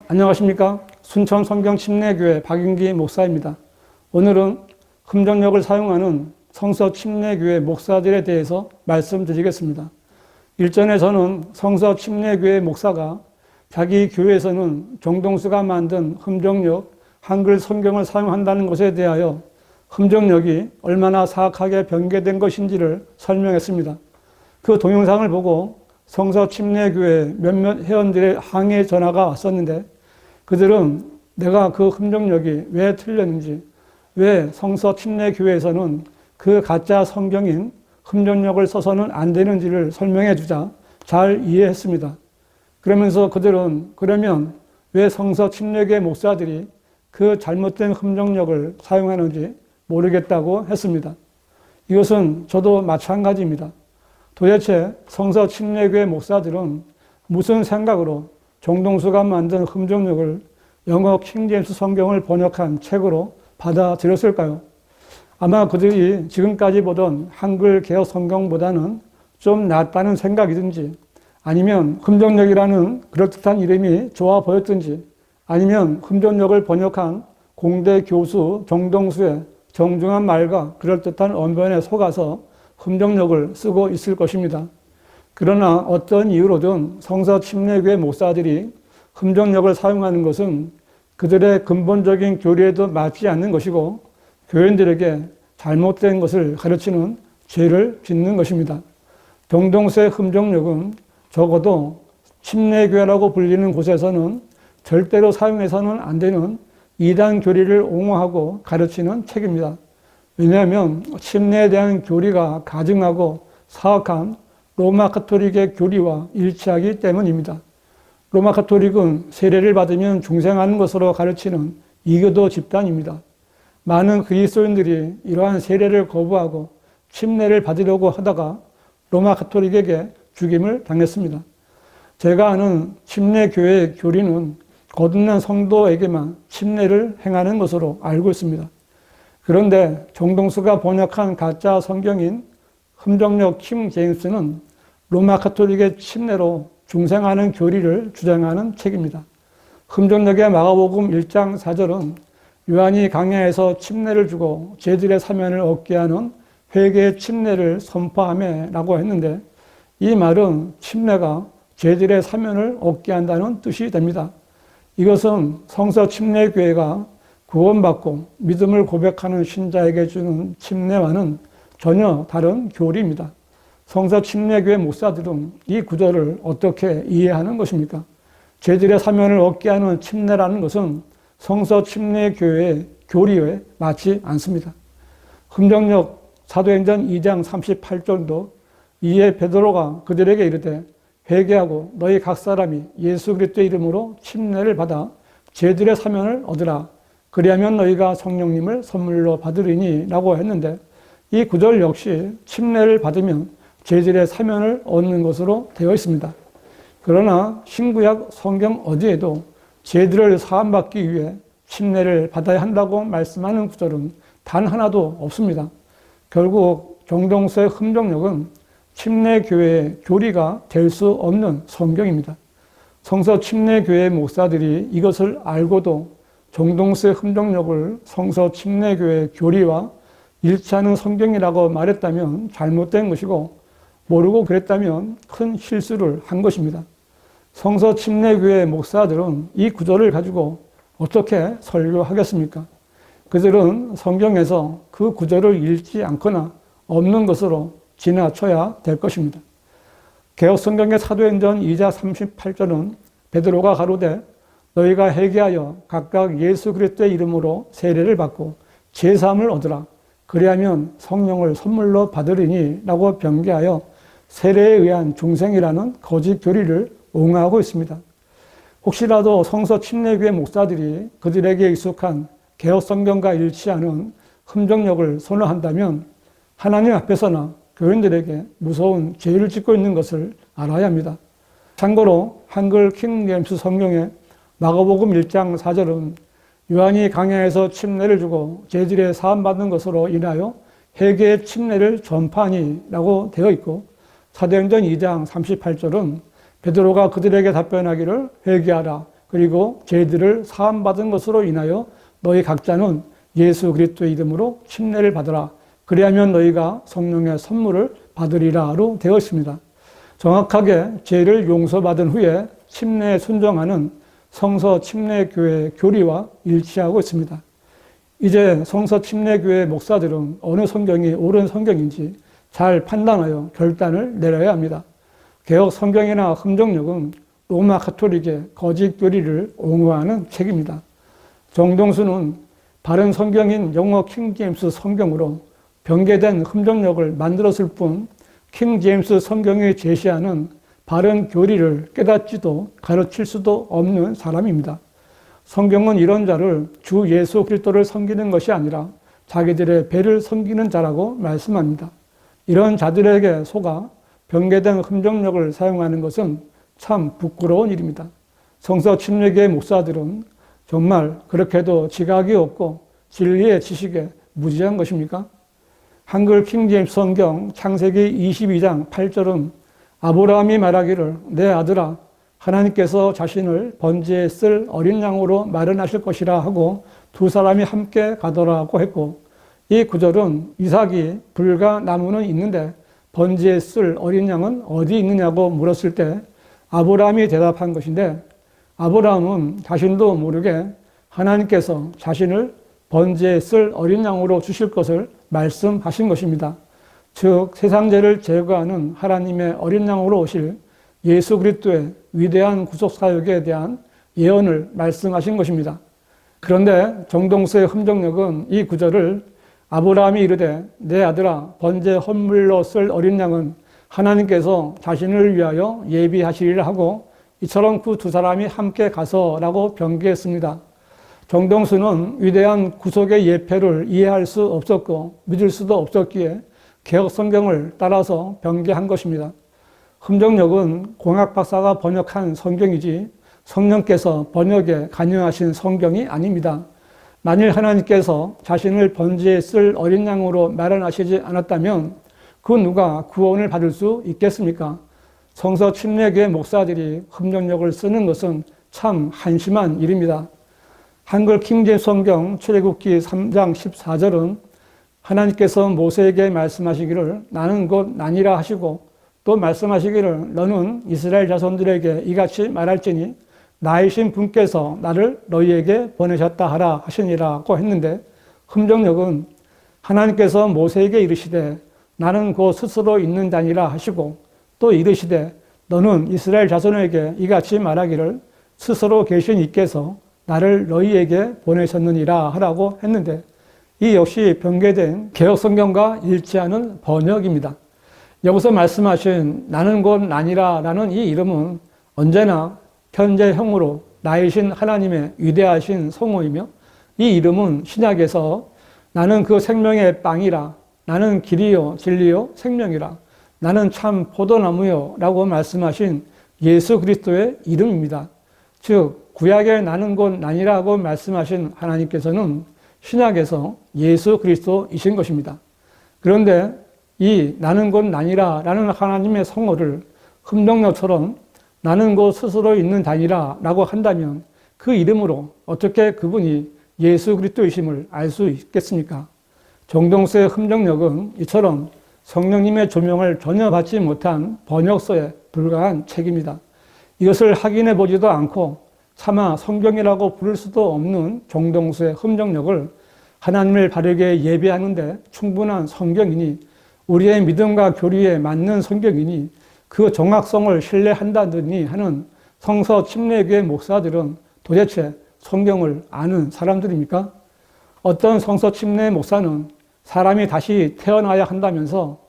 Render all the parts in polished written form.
안녕하십니까. 순천 성경침례교회 박윤기 목사입니다. 오늘은 흠정력을 사용하는 성서 침례교회 목사들에 대해서 말씀드리겠습니다. 일전에 저는 성서 침례교회 목사가 자기 교회에서는 정동수가 만든 흠정력, 한글 성경을 사용한다는 것에 대하여 흠정력이 얼마나 사악하게 변개된 것인지를 설명했습니다. 그 동영상을 보고 성서 침례교회 몇몇 회원들의 항의 전화가 왔었는데, 그들은 내가 그 흠정력이 왜 틀렸는지, 왜 성서 침례교회에서는 그 가짜 성경인 흠정력을 써서는 안 되는지를 설명해 주자 잘 이해했습니다. 그러면서 그들은 그러면 왜 성서 침례교회 목사들이 그 잘못된 흠정력을 사용하는지 모르겠다고 했습니다. 이것은 저도 마찬가지입니다. 도대체 성서 침례교회 목사들은 무슨 생각으로 정동수가 만든 흠정력을 영어 킹제임스 성경을 번역한 책으로 받아들였을까요? 아마 그들이 지금까지 보던 한글 개혁 성경보다는 좀 낫다는 생각이든지, 아니면 흠정력이라는 그럴듯한 이름이 좋아 보였든지, 아니면 흠정력을 번역한 공대 교수 정동수의 정중한 말과 그럴듯한 언변에 속아서 흠정력을 쓰고 있을 것입니다. 그러나 어떤 이유로든 성서 침례교회 목사들이 흠정력을 사용하는 것은 그들의 근본적인 교리에도 맞지 않는 것이고, 교인들에게 잘못된 것을 가르치는 죄를 짓는 것입니다. 정동수의 흠정력은 적어도 침례교회라고 불리는 곳에서는 절대로 사용해서는 안 되는 이단 교리를 옹호하고 가르치는 책입니다. 왜냐하면 침례에 대한 교리가 가증하고 사악한 로마 가톨릭의 교리와 일치하기 때문입니다. 로마 가톨릭은 세례를 받으면 중생하는 것으로 가르치는 이교도 집단입니다. 많은 그리스도인들이 이러한 세례를 거부하고 침례를 받으려고 하다가 로마 가톨릭에게 죽임을 당했습니다. 제가 아는 침례교회의 교리는 거듭난 성도에게만 침례를 행하는 것으로 알고 있습니다. 그런데 정동수가 번역한 가짜 성경인 흠정력 킹 제임스는 로마 가톨릭의 침례로 중생하는 교리를 주장하는 책입니다. 흠정력의 마가복음 1장 4절은 요한이 강야에서 침례를 주고 죄들의 사면을 얻게 하는 회개의 침례를 선포하며 라고 했는데, 이 말은 침례가 죄들의 사면을 얻게 한다는 뜻이 됩니다. 이것은 성서 침례교회가 구원받고 믿음을 고백하는 신자에게 주는 침례와는 전혀 다른 교리입니다. 성서 침례교회 목사들은 이 구절을 어떻게 이해하는 것입니까? 죄들의 사면을 얻게 하는 침례라는 것은 성서 침례교회의 교리에 맞지 않습니다. 흠정력 사도행전 2장 38절도 이에 베드로가 그들에게 이르되 회개하고 너희 각 사람이 예수 그리스도의 이름으로 침례를 받아 죄들의 사면을 얻으라. 그리하면 너희가 성령님을 선물로 받으리니 라고 했는데, 이 구절 역시 침례를 받으면 죄들의 사면을 얻는 것으로 되어 있습니다. 그러나 신구약 성경 어디에도 죄들을 사함받기 위해 침례를 받아야 한다고 말씀하는 구절은 단 하나도 없습니다. 결국 정동수의 흠정력은 침례교회의 교리가 될 수 없는 성경입니다. 성서 침례교회 목사들이 이것을 알고도 정동수의 흠정력을 성서 침례교회 교리와 일치하는 성경이라고 말했다면 잘못된 것이고, 모르고 그랬다면 큰 실수를 한 것입니다. 성서 침례교회 목사들은 이 구절을 가지고 어떻게 설교하겠습니까? 그들은 성경에서 그 구절을 읽지 않거나 없는 것으로 지나쳐야 될 것입니다. 개혁성경의 사도행전 2장 38절은 베드로가 가로되 너희가 회개하여 각각 예수 그리스도의 이름으로 세례를 받고 제사함을 얻으라. 그리하면 성령을 선물로 받으리니 라고 변개하여 세례에 의한 중생이라는 거짓 교리를 옹호하고 있습니다. 혹시라도 성서 침례교회 목사들이 그들에게 익숙한 개혁성경과 일치하는 흠정력을 선호한다면 하나님 앞에서나 교인들에게 무서운 죄를 짓고 있는 것을 알아야 합니다. 참고로 한글 킹제임스 성경의 마가복음 1장 4절은 요한이 강야에서 침례를 주고 죄질에 사함받는 것으로 인하여 회개의 침례를 전파하니 라고 되어 있고, 사도행전 2장 38절은 베드로가 그들에게 답변하기를 회개하라 그리고 죄들을 사함받은 것으로 인하여 너희 각자는 예수 그리스도의 이름으로 침례를 받으라. 그리하면 너희가 성령의 선물을 받으리라로 되어 있습니다. 정확하게 죄를 용서받은 후에 침례에 순종하는 성서 침례교회 교리와 일치하고 있습니다. 이제 성서 침례교회 목사들은 어느 성경이 옳은 성경인지 잘 판단하여 결단을 내려야 합니다. 개혁 성경이나 흠정역은 로마 가톨릭의 거짓 교리를 옹호하는 책입니다. 정동수는 바른 성경인 영어 킹제임스 성경으로 변개된 흠정역을 만들었을 뿐 킹제임스 성경이 제시하는 바른 교리를 깨닫지도 가르칠 수도 없는 사람입니다. 성경은 이런 자를 주 예수 그리스도를 섬기는 것이 아니라 자기들의 배를 섬기는 자라고 말씀합니다. 이런 자들에게 속아 변개된 흠정역을 사용하는 것은 참 부끄러운 일입니다. 성서 침례교회 목사들은 정말 그렇게도 지각이 없고 진리의 지식에 무지한 것입니까? 한글 킹제임스 성경 창세기 22장 8절은 아브라함이 말하기를 내 아들아 하나님께서 자신을 번제에 쓸 어린 양으로 마련하실 것이라 하고 두 사람이 함께 가더라고 했고, 이 구절은 이삭이 불과 나무는 있는데 번제에 쓸 어린 양은 어디 있느냐고 물었을 때 아브라함이 대답한 것인데, 아브라함은 자신도 모르게 하나님께서 자신을 번제에 쓸 어린 양으로 주실 것을 말씀하신 것입니다. 즉 세상 죄를 제거하는 하나님의 어린 양으로 오실 예수 그리스도의 위대한 구속 사역에 대한 예언을 말씀하신 것입니다. 그런데 정동수의 흠정역은 이 구절을 아브라함이 이르되 내 아들아 번제 헌물로 쓸 어린 양은 하나님께서 자신을 위하여 예비하시리라 하고 이처럼 그 두 사람이 함께 가서라고 변개했습니다. 정동수는 위대한 구속의 예표를 이해할 수 없었고 믿을 수도 없었기에 개혁 성경을 따라서 변개한 것입니다. 흠정역은 공학 박사가 번역한 성경이지 성령께서 번역에 관여하신 성경이 아닙니다. 만일 하나님께서 자신을 번제에 쓸 어린 양으로 마련하시지 않았다면 그 누가 구원을 받을 수 있겠습니까? 성서 침례교회 목사들이 흠정역을 쓰는 것은 참 한심한 일입니다. 한글 킹제임스 성경 출애굽기 3장 14절은 하나님께서 모세에게 말씀하시기를 나는 곧 나니라 하시고 또 말씀하시기를 너는 이스라엘 자손들에게 이같이 말할지니 나이신 분께서 나를 너희에게 보내셨다 하라 하시니라고 했는데, 흠정역은 하나님께서 모세에게 이르시되 나는 곧 스스로 있는 자니라 하시고 또 이르시되 너는 이스라엘 자손에게 이같이 말하기를 스스로 계신 이께서 나를 너희에게 보내셨느니라 하라고 했는데, 이 역시 변개된 개혁 성경과 일치하는 번역입니다. 여기서 말씀하신 나는 곧 나니라 라는 이 이름은 언제나 현재형으로 나이신 하나님의 위대하신 성호이며, 이 이름은 신약에서 나는 그 생명의 빵이라, 나는 길이요 진리요 생명이라, 나는 참 포도나무요 라고 말씀하신 예수 그리스도의 이름입니다. 즉 구약의 나는 곧 나니라고 말씀하신 하나님께서는 신약에서 예수 그리스도이신 것입니다. 그런데 이 나는 곧 나니라 라는 하나님의 성호를 흠정역처럼 나는 곧 스스로 있는 자니라 라고 한다면 그 이름으로 어떻게 그분이 예수 그리스도이심을 알 수 있겠습니까? 정동수의 흠정역은 이처럼 성령님의 조명을 전혀 받지 못한 번역서에 불과한 책입니다. 이것을 확인해 보지도 않고 차마 성경이라고 부를 수도 없는 정동수의 흠정역을 하나님을 바르게 예배하는데 충분한 성경이니, 우리의 믿음과 교리에 맞는 성경이니 그 정확성을 신뢰한다더니 하는 성서 침례교회 목사들은 도대체 성경을 아는 사람들입니까? 어떤 성서 침례 목사는 사람이 다시 태어나야 한다면서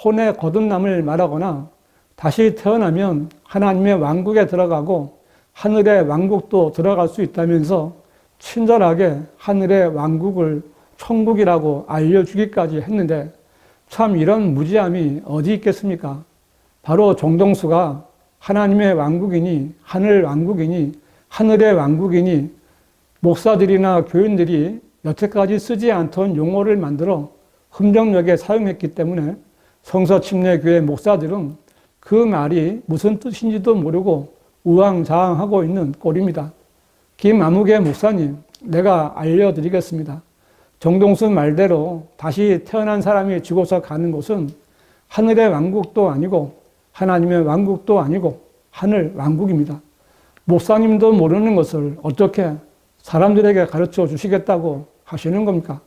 혼의 거듭남을 말하거나 다시 태어나면 하나님의 왕국에 들어가고 하늘의 왕국도 들어갈 수 있다면서 친절하게 하늘의 왕국을 천국이라고 알려주기까지 했는데, 참 이런 무지함이 어디 있겠습니까? 바로 정동수가 하나님의 왕국이니 하늘 왕국이니 하늘의 왕국이니 목사들이나 교인들이 여태까지 쓰지 않던 용어를 만들어 흠정역에 사용했기 때문에 성서 침례교회 목사들은 그 말이 무슨 뜻인지도 모르고 우왕좌왕하고 있는 꼴입니다. 김아무개 목사님, 내가 알려드리겠습니다. 정동수 말대로 다시 태어난 사람이 죽어서 가는 곳은 하늘의 왕국도 아니고 하나님의 왕국도 아니고 하늘 왕국입니다. 목사님도 모르는 것을 어떻게 사람들에게 가르쳐 주시겠다고 하시는 겁니까?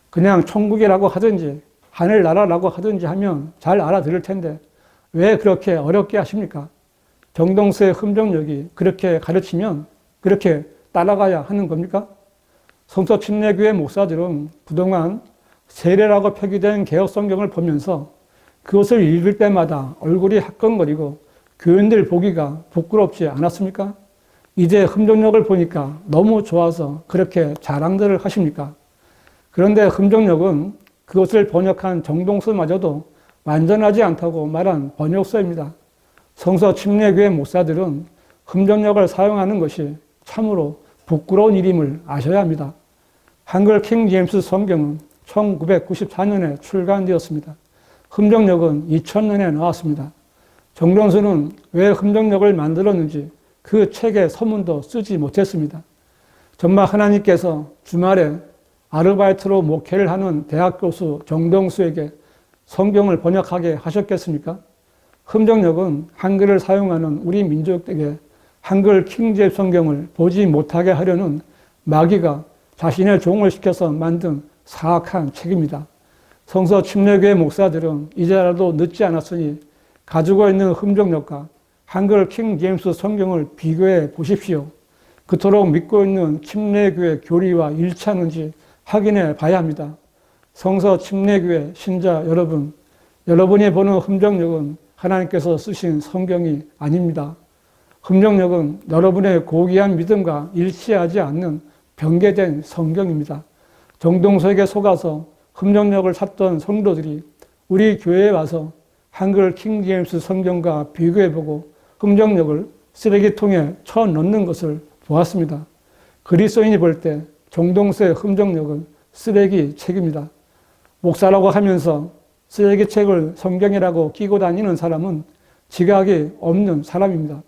그냥 천국이라고 하든지 하늘나라라고 하든지 하면 잘 알아들을 텐데 왜 그렇게 어렵게 하십니까? 정동수의 흠정력이 그렇게 가르치면 그렇게 따라가야 하는 겁니까? 성서침례교회 목사들은 그동안 세례라고 표기된 개혁성경을 보면서 그것을 읽을 때마다 얼굴이 화끈거리고 교인들 보기가 부끄럽지 않았습니까? 이제 흠정력을 보니까 너무 좋아서 그렇게 자랑들을 하십니까? 그런데 흠정력은 그것을 번역한 정동수마저도 완전하지 않다고 말한 번역서입니다. 성서침례교회 목사들은 흠정력을 사용하는 것이 참으로 부끄러운 일임을 아셔야 합니다. 한글 킹 제임스 성경은 1994년에 출간되었습니다. 흠정력은 2000년에 나왔습니다. 정동수는 왜 흠정력을 만들었는지 그 책에 서문도 쓰지 못했습니다. 정말 하나님께서 주말에 아르바이트로 목회를 하는 대학 교수 정동수에게 성경을 번역하게 하셨겠습니까? 흠정력은 한글을 사용하는 우리 민족에게 한글 킹제임스 성경을 보지 못하게 하려는 마귀가 자신의 종을 시켜서 만든 사악한 책입니다. 성서침례교회 목사들은 이제라도 늦지 않았으니 가지고 있는 흠정력과 한글 킹제임스 성경을 비교해 보십시오. 그토록 믿고 있는 침례교회 교리와 일치하는지 확인해 봐야 합니다. 성서침례교회 신자 여러분, 여러분이 보는 흠정력은 하나님께서 쓰신 성경이 아닙니다. 흠정력은 여러분의 고귀한 믿음과 일치하지 않는 변개된 성경입니다. 정동수에게 속아서 흠정력을 샀던 성도들이 우리 교회에 와서 한글 킹제임스 성경과 비교해보고 흠정력을 쓰레기통에 쳐넣는 것을 보았습니다. 그리스도인이 볼 때 정동수의 흠정력은 쓰레기 책입니다. 목사라고 하면서 쓰레기 책을 성경이라고 끼고 다니는 사람은 지각이 없는 사람입니다.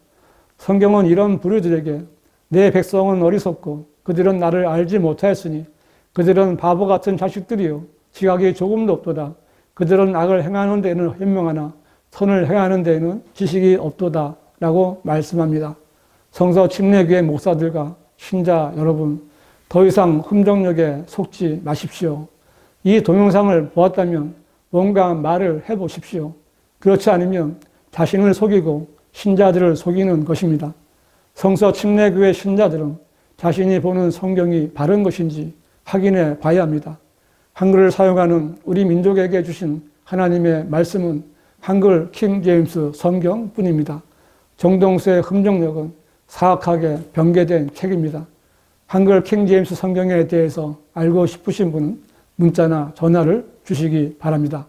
성경은 이런 부류들에게 내 백성은 어리석고 그들은 나를 알지 못하였으니 그들은 바보 같은 자식들이요 지각이 조금도 없도다. 그들은 악을 행하는 데에는 현명하나 선을 행하는 데에는 지식이 없도다 라고 말씀합니다. 성서침례교회 목사들과 신자 여러분, 더 이상 흠정력에 속지 마십시오. 이 동영상을 보았다면 뭔가 말을 해보십시오. 그렇지 않으면 자신을 속이고 신자들을 속이는 것입니다. 성서침례교회 신자들은 자신이 보는 성경이 바른 것인지 확인해 봐야 합니다. 한글을 사용하는 우리 민족에게 주신 하나님의 말씀은 한글 킹제임스 성경뿐입니다. 정동수의 흠정력은 사악하게 변개된 책입니다. 한글 킹제임스 성경에 대해서 알고 싶으신 분은 문자나 전화를 주시기 바랍니다.